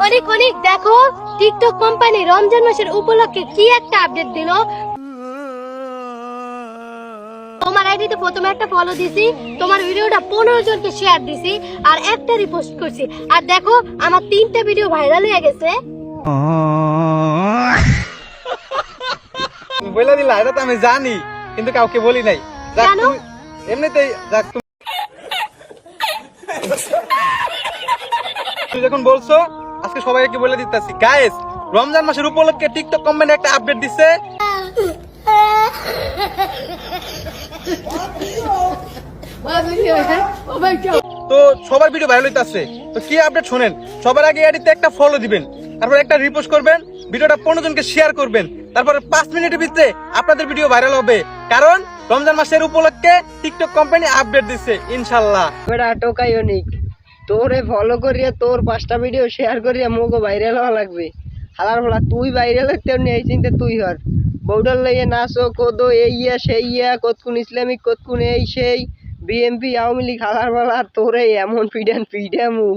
অনেক অনেক দেখো টিকটক কোম্পানি রমজান মাসের উপলক্ষে কি একটা আপডেট দিল। তোমার আইডিতে প্রথমে একটা ফলো দিছি, তোমার ভিডিওটা 15 জনকে শেয়ার দিছি আর একটা রিপোস্ট করছি। আর দেখো আমার 3টা ভিডিও ভাইরাল হয়ে গেছে। তুমি বলে দিলা, এটা তো আমি জানি, কিন্তু কাউকে বলি নাই। জানো এমনিতেই তুমি যখন বলছো আজকে সবাইকে বলে দিতেছি, গাইস রমজান মাসের উপলক্ষে টিকটক কোম্পানি একটা আপডেট দিচ্ছে। তো সবার ভিডিও ভাইরাল হইতাছে। তো কি আপডেট শুনেন, সবার আগে এডিতে একটা ফলো দিবেন, তারপর একটা রিপোস্ট করবেন, ভিডিওটা 15 জনকে শেয়ার করবেন, তারপরে 5 মিনিটের ভিতরে আপনাদের ভিডিও ভাইরাল হবে, কারণ রমজান মাসের উপলক্ষে টিকটক কোম্পানি আপডেট দিচ্ছে ইনশাআল্লাহ। বেটা টোকাই অনেক, তোরে ফলো করিয়া তোর 5টা ভিডিও শেয়ার করিয়া মোগো ভাইরাল হওয়া লাগবে। হালার ফলা তুই ভাইরাল হতে এই চিন্তা তুই হর বৌডার লইয়ে নাচো কোদো এই ইয়া সেই ইয়া, কতক্ষণ ইসলামিক কতক্ষণ এই সেই বিএমপি আওয়ামী লীগ, হালার ফালা তোরে এমন পিডামু।